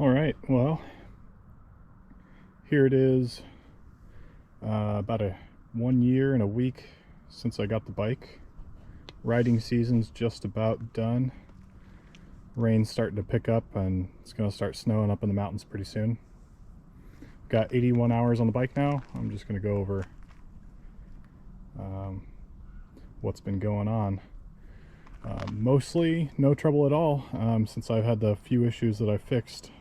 All right, well, here it is, about 1 year and a week since I got the bike. Riding season's just about done. Rain's starting to pick up and it's gonna start snowing up in the mountains pretty soon. Got 81 hours on the bike now. I'm just gonna go over what's been going on. Mostly no trouble at all, since I've had the few issues that I fixed.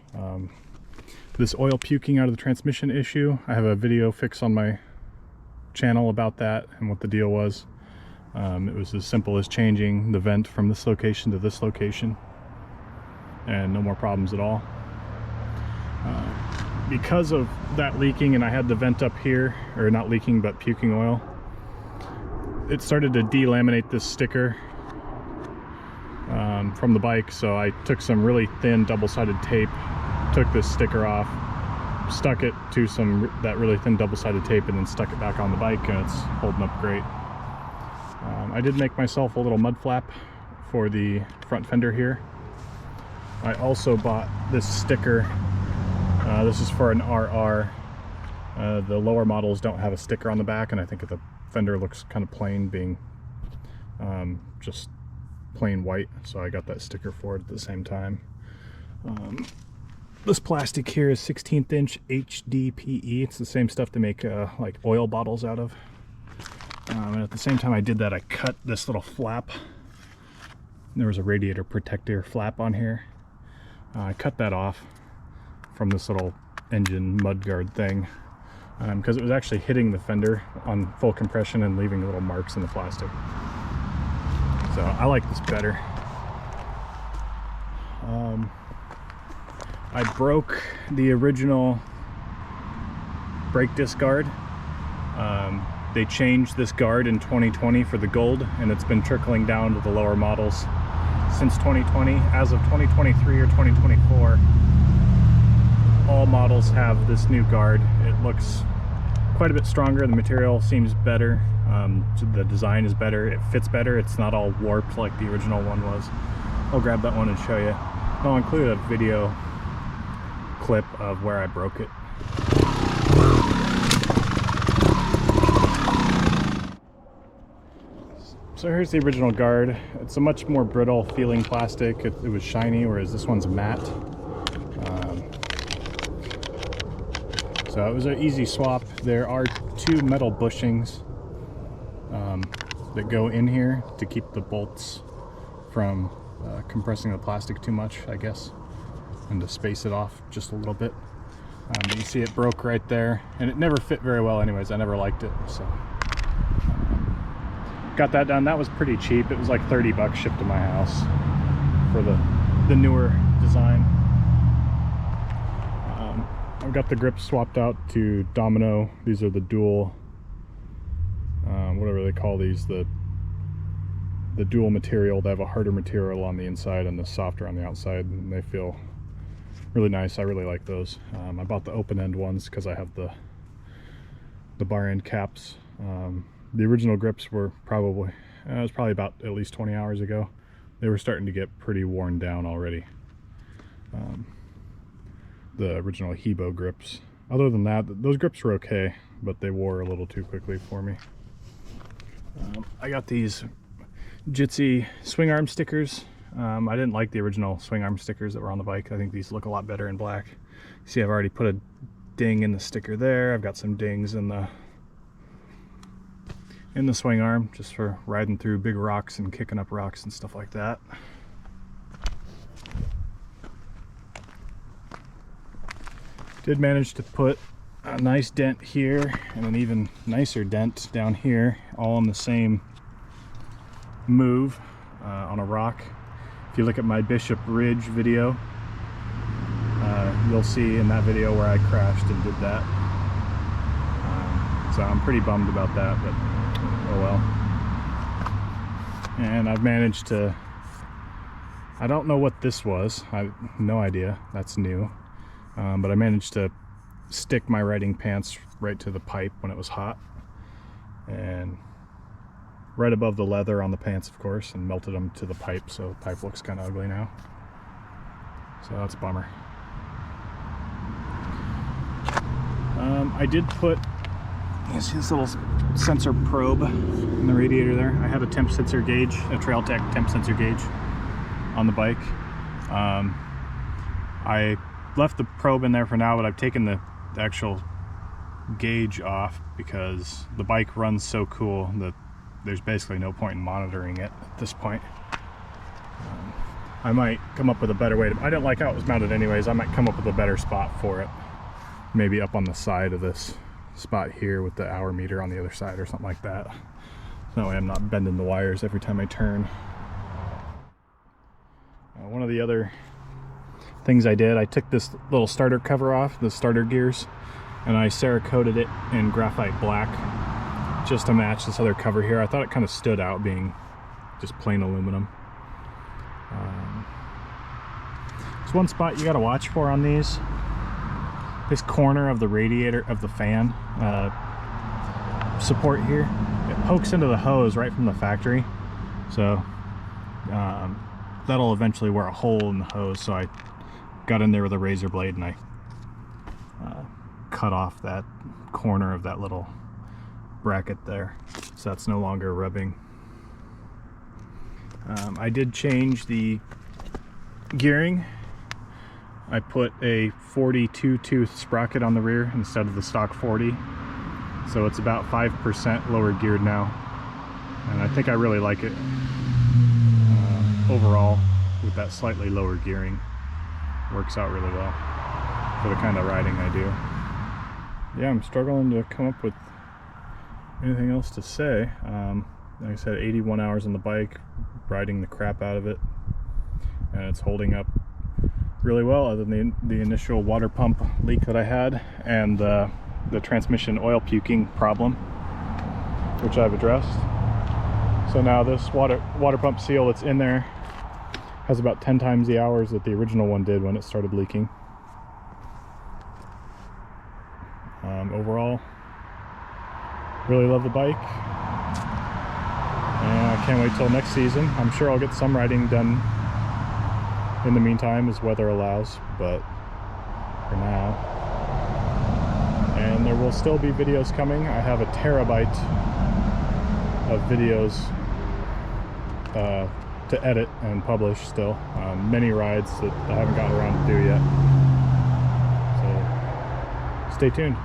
This oil puking out of the transmission issue, I have a video fix on my channel about that and what the deal was. It was as simple as changing the vent from this location to this location, and no more problems at all. Because of that leaking, and I had the vent up here, or not leaking but puking oil, it started to delaminate this sticker from the bike. So I took some really thin double-sided tape, took this sticker off, stuck it to that really thin double-sided tape, and then stuck it back on the bike, and it's holding up great. I did make myself a little mud flap for the front fender here. I also bought this sticker. This is for an RR. The lower models don't have a sticker on the back, and I think the fender looks kind of plain, being just plain white, so I got that sticker for it at the same time. This plastic here is 16th inch HDPE. It's the same stuff to make like oil bottles out of. And at the same time I did that, I cut this little flap. There was a radiator protector flap on here. I cut that off from this little engine mudguard thing, because it was actually hitting the fender on full compression and leaving little marks in the plastic. So I like this better. I broke the original brake disc guard. They changed this guard in 2020 for the gold, and it's been trickling down to the lower models since 2020. As of 2023 or 2024, all models have this new guard. It looks quite a bit stronger. The material seems better. The design is better. It fits better. It's not all warped like the original one was. I'll grab that one and show you. I'll include a video clip of where I broke it. So here's the original guard. It's a much more brittle feeling plastic. It was shiny, whereas this one's matte. So it was an easy swap. There are two metal bushings that go in here to keep the bolts from compressing the plastic too much, I guess, and to space it off just a little bit. But you see it broke right there, and it never fit very well anyways. I never liked it, so got that done. That was pretty cheap. It was like 30 bucks shipped to my house for the newer design. I've got the grips swapped out to Domino. These are the dual, whatever they call these, the dual material. They have a harder material on the inside and the softer on the outside, and they feel really nice. I really like those. I bought the open end ones because I have the bar end caps. The original grips were probably, it was probably about at least 20 hours ago. They were starting to get pretty worn down already. The original Hebo grips. Other than that, those grips were okay, but they wore a little too quickly for me. I got these Jitsi swing arm stickers. I didn't like the original swing arm stickers that were on the bike. I think these look a lot better in black. See, I've already put a ding in the sticker there. I've got some dings in the swing arm, just for riding through big rocks and kicking up rocks and stuff like that. Did manage to put a nice dent here and an even nicer dent down here, all on the same move on a rock. If you look at my Bishop Ridge video, you'll see in that video where I crashed and did that. So I'm pretty bummed about that, but oh well. And I've managed to, I don't know what this was. I have no idea. That's new. But I managed to stick my riding pants right to the pipe when it was hot, and right above the leather on the pants, of course, and melted them to the pipe, so the pipe looks kind of ugly now. So that's a bummer. I did put, you see this little sensor probe in the radiator there. I had a temp sensor gauge, a Trailtech temp sensor gauge on the bike. I left the probe in there for now, but I've taken the actual gauge off because the bike runs so cool that there's basically no point in monitoring it at this point. I might come up with a better way to, I didn't like how it was mounted anyways. I might come up with a better spot for it. Maybe up on the side of this spot here with the hour meter on the other side or something like that. So that way I'm not bending the wires every time I turn. One of the other things I did, I took this little starter cover off, the starter gears, and I Cerakoted it in graphite black just to match this other cover here. I thought it kind of stood out being just plain aluminum. There's one spot you got to watch for on these. This corner of the radiator of the fan support here, it pokes into the hose right from the factory, so that'll eventually wear a hole in the hose. So I got in there with a razor blade and I cut off that corner of that little bracket there, so that's no longer rubbing. I did change the gearing. I put a 42 tooth sprocket on the rear instead of the stock 40, so it's about 5% lower geared now, and I think I really like it overall with that slightly lower gearing. Works out really well for the kind of riding I do. Yeah, I'm struggling to come up with anything else to say. Like I said, 81 hours on the bike, riding the crap out of it, and it's holding up really well, other than the initial water pump leak that I had and the transmission oil puking problem, which I've addressed. So now this water pump seal that's in there has about 10 times the hours that the original one did when it started leaking. Overall, really love the bike, and I can't wait till next season. I'm sure I'll get some riding done in the meantime as weather allows, but for now. And there will still be videos coming. I have a terabyte of videos to edit and publish still. Many rides that I haven't gotten around to do yet. So stay tuned.